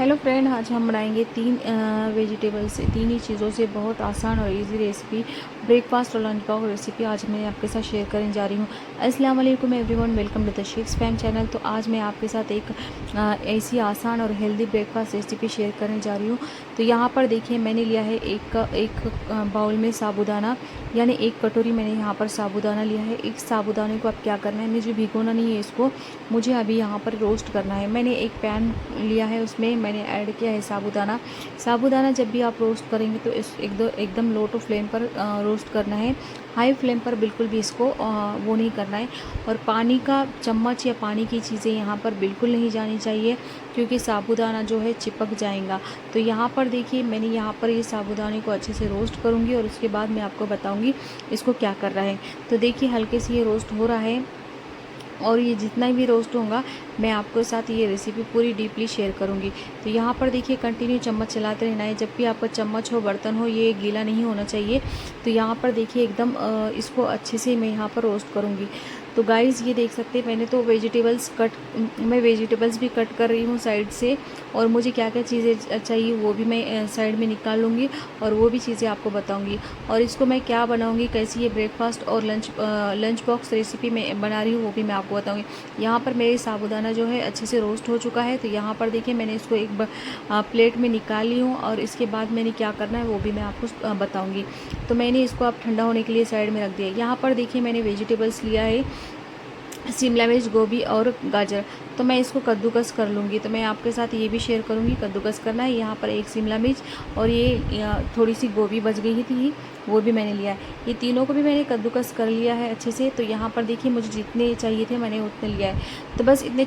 Hello friend, आज हम बनाएंगे वेजिटेबल से तीन ही चीज़ों से बहुत आसान और इजी रेसिपी ब्रेकफास्ट और लंच बॉक्स रेसिपी आज मैं आपके साथ शेयर करने जा रही हूँ। अस्सलाम वालेकुम everyone, welcome to the Sheikh's fam channel. तो आज मैं आपके साथ एक ऐसी आसान और हेल्दी ब्रेकफास्ट रेसिपी शेयर करने जा रही हूँ। तो यहाँ पर देखिए, मैंने लिया है एक बाउल में साबूदाना, यानी एक कटोरी मैंने यहाँ पर साबूदाना लिया है। एक साबूदाने को आप क्या करना है, मुझे भिगोना नहीं है इसको, मुझे अभी यहाँ पर रोस्ट करना है। मैंने एक पैन लिया है, उसमें मैंने ऐड किया है साबूदाना। साबूदाना जब भी आप रोस्ट करेंगे तो इस एकदम लो टू फ्लेम पर रोस्ट करना है। हाई फ्लेम पर बिल्कुल भी इसको वो नहीं करना है। और पानी का चम्मच या पानी की चीज़ें यहाँ पर बिल्कुल नहीं जानी चाहिए, क्योंकि साबूदाना जो है चिपक जाएगा। तो यहाँ पर देखिए, मैंने यहाँ पर ये साबूदाने को अच्छे से रोस्ट करूँगी और उसके बाद मैं आपको बताऊँगी इसको क्या कर रहा है। तो देखिए, हल्के से ये रोस्ट हो रहा है और ये जितना भी रोस्ट होगा मैं आपके साथ ये रेसिपी पूरी डीपली शेयर करूंगी। तो यहाँ पर देखिए, कंटिन्यू चम्मच चलाते रहना है। जब भी आपका चम्मच हो, बर्तन हो, ये गीला नहीं होना चाहिए। तो यहाँ पर देखिए, एकदम इसको अच्छे से मैं यहाँ पर रोस्ट करूँगी। तो गाइज़, ये देख सकते हैं, मैंने तो मैं वेजिटेबल्स भी कट कर रही हूँ साइड से, और मुझे क्या क्या चीज़ें चाहिए वो भी मैं साइड में निकाल लूँगी और वो भी चीज़ें आपको बताऊँगी। और इसको मैं क्या बनाऊँगी, कैसी ये ब्रेकफास्ट और लंच बॉक्स रेसिपी मैं बना रही हूँ वो भी मैं आपको बताऊँगी। यहाँ पर मेरी साबूदाना जो है अच्छे से रोस्ट हो चुका है। तो यहाँ पर देखिए, मैंने इसको एक प्लेट में निकाल ली हूँ और इसके बाद मैंने क्या करना है वो भी मैं आपको बताऊँगी। तो मैंने इसको अब ठंडा होने के लिए साइड में रख दिया। यहाँ पर देखिए, मैंने वेजिटेबल्स लिया है, शिमला मिर्च, गोभी और गाजर। तो मैं इसको कद्दूकस कर लूँगी। तो मैं आपके साथ ये भी शेयर करूँगी कद्दूकस करना है। यहाँ पर एक शिमला मिर्च और ये थोड़ी सी गोभी बच गई थी, वो भी मैंने लिया है। ये तीनों को भी मैंने कद्दूकस कर लिया है अच्छे से। तो यहाँ पर देखिए, मुझे जितने चाहिए थे मैंने उतने लिया है। तो बस इतने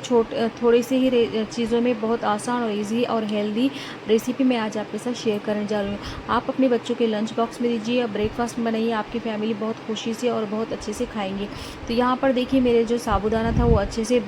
थोड़े से ही चीज़ों में बहुत आसान और ईजी और हेल्दी रेसिपी मैं आज आपके साथ शेयर करने जा रही हूँ। आप अपने बच्चों के लंच बॉक्स में दीजिए या ब्रेकफास्ट में बनाइए, आपकी फैमिली बहुत खुशी से और बहुत अच्छे से खाएंगी। तो यहाँ पर देखिए, मेरे जो साबूदाना था वो अच्छे से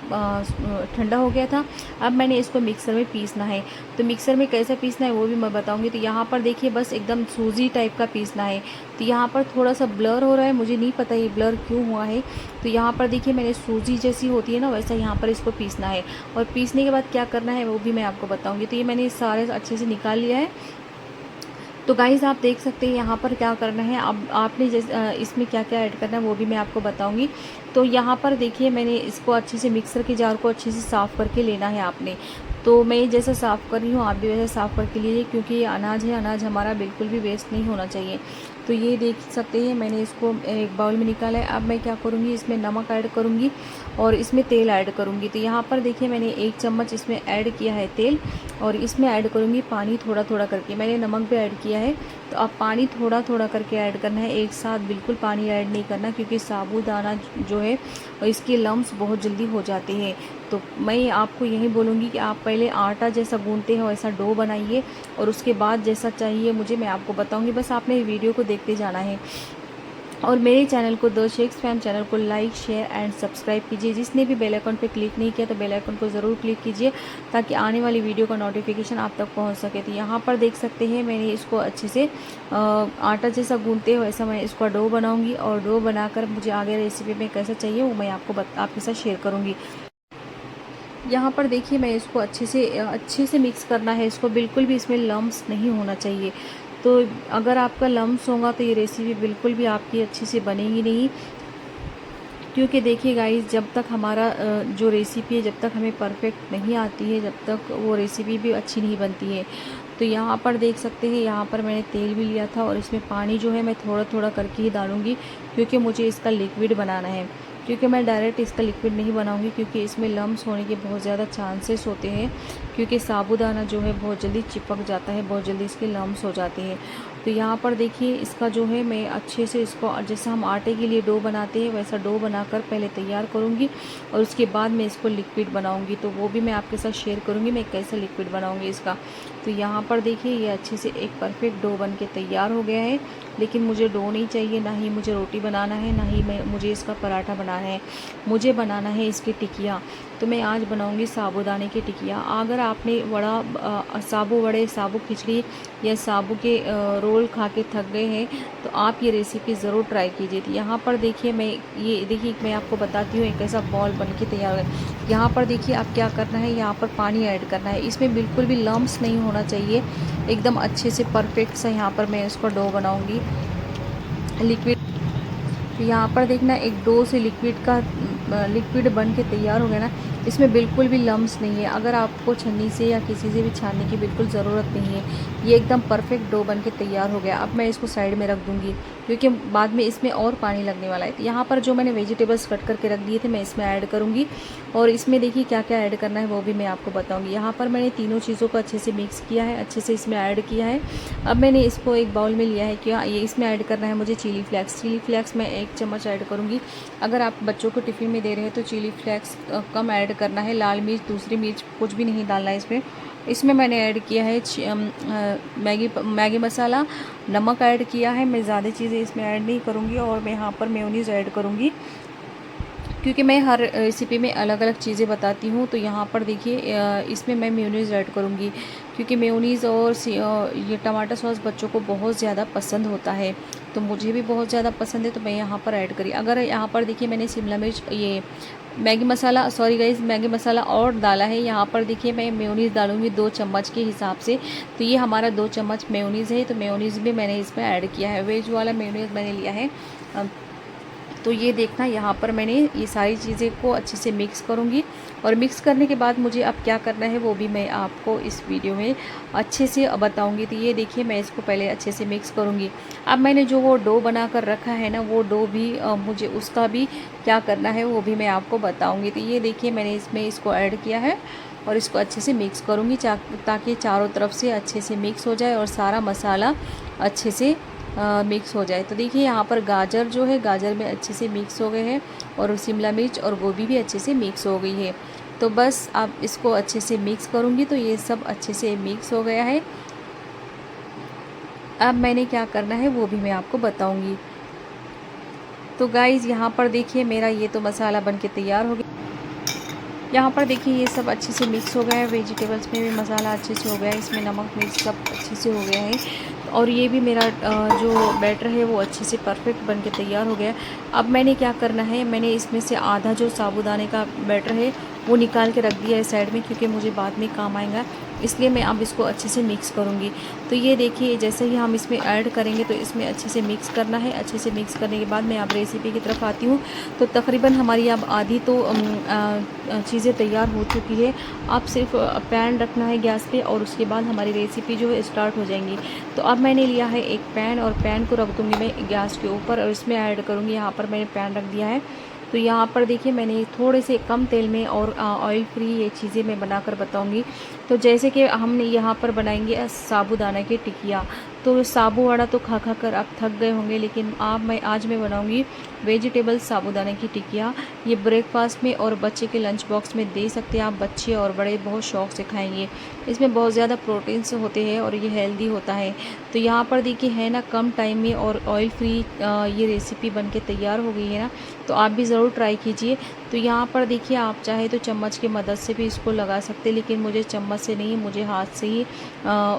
ठंडा हो गया था। अब मैंने इसको मिक्सर में पीसना है। तो मिक्सर में कैसे पीसना है वो भी मैं बताऊंगी। तो यहाँ पर देखिए, बस एकदम सूजी टाइप का पीसना है। तो यहाँ पर थोड़ा सा ब्लर हो रहा है, मुझे नहीं पता ये ब्लर क्यों हुआ है। तो यहाँ पर देखिए, मैंने सूजी जैसी होती है ना, वैसा यहाँ पर इसको पीसना है। और पीसने के बाद क्या करना है वो भी मैं आपको बताऊँगी। तो ये मैंने सारे अच्छे से निकाल लिया है। तो गाइज़, आप देख सकते हैं यहाँ पर क्या करना है। अब आपने जैसे इसमें क्या क्या ऐड करना है वो भी मैं आपको बताऊंगी। तो यहाँ पर देखिए, मैंने इसको अच्छे से मिक्सर के जार को अच्छे से साफ़ करके लेना है आपने। तो मैं जैसा साफ़ कर रही हूँ आप भी वैसे साफ़ करके लीजिए, क्योंकि ये अनाज है, अनाज हमारा बिल्कुल भी वेस्ट नहीं होना चाहिए। तो ये देख सकते हैं, मैंने इसको एक बाउल में निकाला है। अब मैं क्या करूँगी, इसमें नमक ऐड करूँगी और इसमें तेल ऐड करूँगी। तो यहाँ पर देखिए, मैंने 1 चम्मच इसमें ऐड किया है तेल, और इसमें ऐड करूँगी पानी थोड़ा थोड़ा करके। मैंने नमक भी ऐड किया है। तो अब पानी थोड़ा थोड़ा करके ऐड करना है, एक साथ बिल्कुल पानी ऐड नहीं करना, क्योंकि साबूदाना जो है इसके लम्स बहुत जल्दी हो जाते हैं। तो मैं आपको यही बोलूँगी कि आप पहले आटा जैसा गूंथते हो वैसा डो बनाइए, और उसके बाद जैसा चाहिए मुझे मैं आपको बताऊँगी। बस आपने वीडियो को देखते जाना है। और मेरे चैनल को द शेख्स फैम चैनल को लाइक, शेयर एंड सब्सक्राइब कीजिए। जिसने भी बेल आइकन पे क्लिक नहीं किया तो बेल आइकन को ज़रूर क्लिक कीजिए, ताकि आने वाली वीडियो का नोटिफिकेशन आप तक पहुंच सके। तो यहाँ पर देख सकते हैं, मैंने इसको अच्छे से आटा जैसा गूंथते हो वैसा मैं इसका डो बनाऊंगी, और डो बनाकर मुझे आगे रेसिपी में कैसा चाहिए वो मैं आपके साथ शेयर करूँगी। यहाँ पर देखिए, मैं इसको अच्छे से मिक्स करना है। इसको बिल्कुल भी इसमें लम्स नहीं होना चाहिए। तो अगर आपका लम्स होगा तो ये रेसिपी बिल्कुल भी आपकी अच्छी से बनेगी नहीं। क्योंकि देखिए गाइस, जब तक हमारा जो रेसिपी है जब तक हमें परफेक्ट नहीं आती है, जब तक वो रेसिपी भी अच्छी नहीं बनती है। तो यहाँ पर देख सकते हैं, यहाँ पर मैंने तेल भी लिया था, और इसमें पानी जो है मैं थोड़ा थोड़ा करके ही डालूँगी, क्योंकि मुझे इसका लिक्विड बनाना है। क्योंकि मैं डायरेक्ट इसका लिक्विड नहीं बनाऊंगी, क्योंकि इसमें लम्स होने के बहुत ज़्यादा चांसेस होते हैं, क्योंकि साबूदाना जो है बहुत जल्दी चिपक जाता है, बहुत जल्दी इसके लम्स हो जाते हैं। तो यहाँ पर देखिए, इसका जो है मैं अच्छे से इसको, जैसा हम आटे के लिए डो बनाते हैं वैसा डो बनाकर पहले तैयार करूँगी, और उसके बाद मैं इसको लिक्विड बनाऊँगी। तो वो भी मैं आपके साथ शेयर करूँगी मैं कैसा लिक्विड बनाऊँगी इसका। तो यहाँ पर देखिए, ये अच्छे से एक परफेक्ट डो बन के तैयार हो गया है। लेकिन मुझे डो नहीं चाहिए, ना ही मुझे रोटी बनाना है, ना ही मुझे इसका पराठा बनाना है। मुझे बनाना है इसकी टिकिया। तो मैं आज बनाऊंगी साबूदाने की टिकिया। अगर आपने साबू वड़े, साबू खिचड़ी या साबू के रोल खा के थक गए हैं तो आप ये रेसिपी ज़रूर ट्राई कीजिए। तो यहाँ पर देखिए मैं आपको बताती हूँ एक ऐसा बॉल बन के तैयार है। यहाँ पर देखिए आप क्या करना है, यहाँ पर पानी ऐड करना है। इसमें बिल्कुल भी लम्स नहीं होना चाहिए, एकदम अच्छे से परफेक्ट सा यहाँ पर मैं इसको डो बनाऊँगी लिक्विड। तो यहाँ पर देखना एक डो से लिक्विड बन के तैयार हो गया ना, इसमें बिल्कुल भी लम्स नहीं है। अगर आपको छन्नी से या किसी से भी छानने की बिल्कुल ज़रूरत नहीं है, ये एकदम परफेक्ट डो बन के तैयार हो गया। अब मैं इसको साइड में रख दूँगी क्योंकि बाद में इसमें और पानी लगने वाला है। तो यहाँ पर जो मैंने वेजिटेबल्स कट करके रख दिए थे मैं इसमें ऐड करूँगी, और इसमें देखिए क्या क्या ऐड करना है वो भी मैं आपको बताऊँगी। यहाँ पर मैंने तीनों चीज़ों को अच्छे से मिक्स किया है, अच्छे से इसमें ऐड किया है। अब मैंने इसको एक बाउल में लिया है। क्या ये इसमें ऐड करना है मुझे चिली फ्लेक्स मैं 1 चम्मच ऐड करूँगी। अगर आप बच्चों को टिफ़िन में दे रहे हैं तो चिली फ्लेक्स कम ऐड करना है। लाल मिर्च, दूसरी मिर्च कुछ भी नहीं डालना है इसमें मैंने ऐड किया है मैगी मसाला, नमक ऐड किया है। मैं ज़्यादा चीज़ें इसमें ऐड नहीं करूँगी, और मैं यहाँ पर मेयोनीज़ ऐड करूँगी क्योंकि मैं हर रेसिपी में अलग अलग चीज़ें बताती हूँ। तो यहाँ पर देखिए इसमें मैं मेयोनीज़ ऐड करूँगी क्योंकि मेयोनीज़ और ये टमाटर सॉस बच्चों को बहुत ज़्यादा पसंद होता है, तो मुझे भी बहुत ज़्यादा पसंद है, तो मैं यहाँ पर ऐड करी। अगर यहाँ पर देखिए मैंने शिमला मिर्च, ये मैगी मसाला और डाला है। यहाँ पर देखिए मैं मेयोनीज़ डालूँगी 2 चम्मच के हिसाब से। तो ये हमारा 2 चम्मच मेयोनीज़ है, तो मेयोनीज़ भी मैंने इसमें ऐड किया है। वेज वाला मेयोनीज़ मैंने लिया है। तो ये देखना, यहाँ पर मैंने ये सारी चीज़ें को अच्छे से मिक्स करूँगी, और मिक्स करने के बाद मुझे अब क्या करना है वो भी मैं आपको इस वीडियो में अच्छे से बताऊँगी। तो ये देखिए मैं इसको पहले अच्छे से मिक्स करूँगी। अब मैंने जो वो डो बना कर रखा है ना, वो डो भी मुझे उसका भी क्या करना है वो भी मैं आपको बताऊँगी। तो ये देखिए मैंने इसको ऐड किया है, और इसको अच्छे से मिक्स करूँगी ताकि चारों तरफ से अच्छे से मिक्स हो जाए और सारा मसाला अच्छे से मिक्स हो जाए। तो देखिए यहाँ पर गाजर जो है, गाजर में अच्छे से मिक्स हो गए हैं, और शिमला मिर्च और गोभी भी अच्छे से मिक्स हो गई है। तो बस अब इसको अच्छे से मिक्स करूँगी। तो ये सब अच्छे से मिक्स हो गया है। अब मैंने क्या करना है वो भी मैं आपको बताऊँगी। तो गाइज़ यहाँ पर देखिए मेरा ये तो मसाला बन के तैयार हो गया। यहाँ पर देखिए ये सब अच्छे से मिक्स हो गया है, वेजिटेबल्स में भी मसाला अच्छे से हो गया है, इसमें नमक मिर्च सब अच्छे से हो गया है, और ये भी मेरा जो बैटर है वो अच्छे से परफेक्ट बन के तैयार हो गया है। अब मैंने क्या करना है, मैंने इसमें से आधा जो साबूदाने का बैटर है वो निकाल के रख दिया है साइड में, क्योंकि मुझे बाद में काम आएगा, इसलिए मैं अब इसको अच्छे से मिक्स करूँगी। तो ये देखिए जैसे ही हम इसमें ऐड करेंगे तो इसमें अच्छे से मिक्स करना है। अच्छे से मिक्स करने के बाद मैं अब रेसिपी की तरफ आती हूँ। तो तकरीबन हमारी अब आधी तो चीज़ें तैयार हो चुकी है। अब सिर्फ पैन रखना है गैस पे, और उसके बाद हमारी रेसिपी जो है स्टार्ट हो जाएंगी। तो अब मैंने लिया है एक पैन, और पैन को रख दूँगी मैं गैस के ऊपर, और इसमें ऐड करूँगी, यहाँ पर मैंने पैन रख दिया है। तो यहाँ पर देखिए मैंने थोड़े से कम तेल में और ऑयल फ्री ये चीज़ें मैं बनाकर बताऊँगी। तो जैसे कि हमने यहाँ पर बनाएंगे साबूदाना की टिकिया। तो साबू वड़ा तो खा खा कर आप थक गए होंगे, लेकिन आज मैं बनाऊँगी वेजिटेबल साबूदाना की टिकिया। ये ब्रेकफास्ट में और बच्चे के लंच बॉक्स में दे सकते हैं आप, बच्चे और बड़े बहुत शौक़ से खाएंगे। इसमें बहुत ज़्यादा प्रोटीन्स होते हैं और ये हेल्दी होता है। तो यहाँ पर देखिए है ना, कम टाइम में और ऑयल फ्री ये रेसिपी बन के तैयार हो गई है ना, तो आप भी ज़रूर ट्राई कीजिए। तो यहाँ पर देखिए आप चाहे तो चम्मच की मदद से भी इसको लगा सकते, लेकिन मुझे चम्मच से नहीं, मुझे हाथ से ही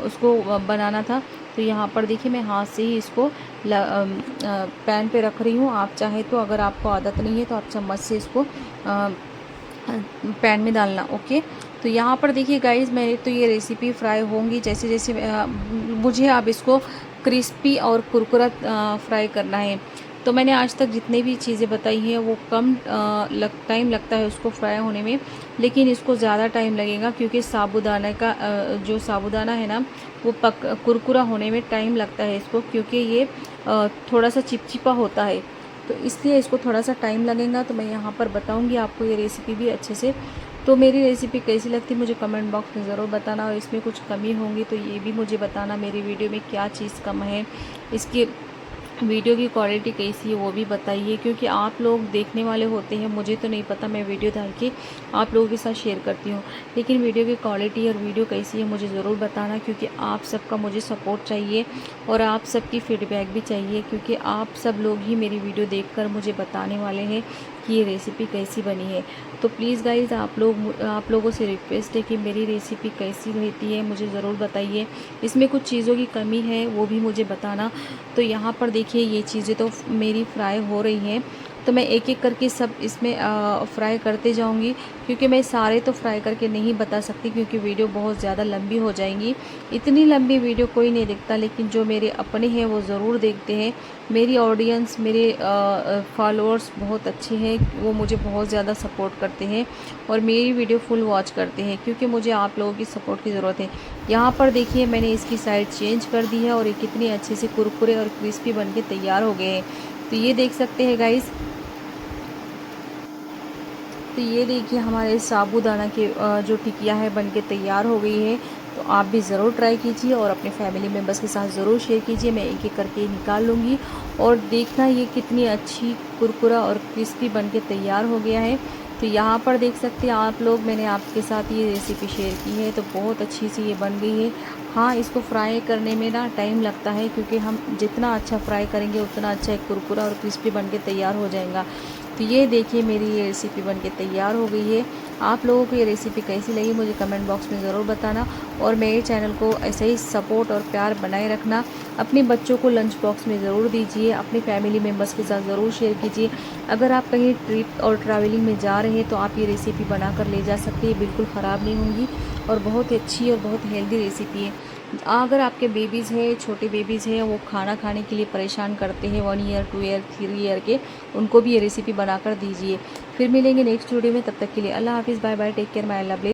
उसको बनाना था। तो यहाँ पर देखिए मैं हाथ से ही इसको पैन पे रख रही हूँ। आप चाहे तो, अगर आपको आदत नहीं है तो आप चम्मच से इसको पैन में डालना। ओके, तो यहाँ पर देखिए गाइस मेरी तो ये रेसिपी फ्राई होंगी जैसे जैसे मुझे अब इसको क्रिस्पी और कुरकुरा फ्राई करना है। तो मैंने आज तक जितने भी चीज़ें बताई हैं वो कम टाइम लगता है उसको फ्राई होने में, लेकिन इसको ज़्यादा टाइम लगेगा क्योंकि साबूदाना का जो साबूदाना है ना वो कुरकुरा होने में टाइम लगता है इसको, क्योंकि ये थोड़ा सा चिपचिपा होता है, तो इसलिए इसको थोड़ा सा टाइम लगेगा। तो मैं यहाँ पर बताऊँगी आपको ये रेसिपी भी अच्छे से। तो मेरी रेसिपी कैसी लगती मुझे कमेंट बॉक्स में ज़रूर बताना, और इसमें कुछ कमी होंगी तो ये भी मुझे बताना, मेरी वीडियो में क्या चीज़ कम है, इसकी वीडियो की क्वालिटी कैसी है वो भी बताइए, क्योंकि आप लोग देखने वाले होते हैं, मुझे तो नहीं पता, मैं वीडियो डाल के आप लोगों के साथ शेयर करती हूँ, लेकिन वीडियो की क्वालिटी और वीडियो कैसी है मुझे ज़रूर बताना, क्योंकि आप सबका मुझे सपोर्ट चाहिए और आप सबकी फ़ीडबैक भी चाहिए, क्योंकि आप सब लोग ही मेरी वीडियो देखकर मुझे बताने वाले हैं कि ये रेसिपी कैसी बनी है। तो प्लीज़ गाइज़ आप लोगों से रिक्वेस्ट है कि मेरी रेसिपी कैसी रहती है मुझे ज़रूर बताइए। इसमें कुछ चीज़ों की कमी है वो भी मुझे बताना। तो यहाँ पर देखिए ये चीज़ें तो मेरी फ्राई हो रही हैं, तो मैं एक एक करके सब इसमें फ्राई करते जाऊंगी, क्योंकि मैं सारे तो फ्राई करके नहीं बता सकती क्योंकि वीडियो बहुत ज़्यादा लंबी हो जाएंगी। इतनी लंबी वीडियो कोई नहीं देखता, लेकिन जो मेरे अपने हैं वो ज़रूर देखते हैं। मेरी ऑडियंस, मेरे फॉलोअर्स बहुत अच्छे हैं, वो मुझे बहुत ज़्यादा सपोर्ट करते हैं और मेरी वीडियो फुल वॉच करते हैं, क्योंकि मुझे आप लोगों की सपोर्ट की ज़रूरत है। यहाँ पर देखिए मैंने इसकी साइड चेंज कर दी है और ये कितनी अच्छे से कुरकुरे और क्रिस्पी बन के तैयार हो गए हैं। तो ये देख सकते हैं गाइस। तो ये देखिए हमारे साबूदाना के जो टिकिया है बन के तैयार हो गई है। तो आप भी ज़रूर ट्राई कीजिए और अपने फैमिली मेम्बर्स के साथ ज़रूर शेयर कीजिए। मैं एक एक करके निकाल लूँगी और देखना ये कितनी अच्छी कुरकुरा और क्रिस्पी बन के तैयार हो गया है। तो यहाँ पर देख सकते हैं आप लोग, मैंने आपके साथ ये रेसिपी शेयर की है, तो बहुत अच्छी सी ये बन गई है। हाँ, इसको फ्राई करने में ना टाइम लगता है, क्योंकि हम जितना अच्छा फ्राई करेंगे उतना अच्छा एक कुरकुरा और क्रिस्पी बन के तैयार हो जाएगा। तो ये देखिए मेरी ये रेसिपी बन के तैयार हो गई है। आप लोगों को ये रेसिपी कैसी लगी मुझे कमेंट बॉक्स में ज़रूर बताना और मेरे चैनल को ऐसे ही सपोर्ट और प्यार बनाए रखना। अपने बच्चों को लंच बॉक्स में ज़रूर दीजिए, अपने फैमिली मेम्बर्स के साथ ज़रूर शेयर कीजिए। अगर आप कहीं ट्रिप और ट्रैवलिंग में जा रहे हैं तो आप ये रेसिपी बनाकर ले जा सकते हैं, बिल्कुल ख़राब नहीं होंगी और बहुत ही अच्छी और बहुत हेल्दी रेसिपी है। अगर आपके बेबीज़ हैं, छोटे बेबीज़ हैं, वो खाना खाने के लिए परेशान करते हैं 1 ईयर 2 ईयर 3 ईयर के, उनको भी ये रेसिपी बनाकर दीजिए। फिर मिलेंगे नेक्स्ट वीडियो में, तब तक के लिए अल्लाह हाफ़िज़, bye bye, take care my lovely.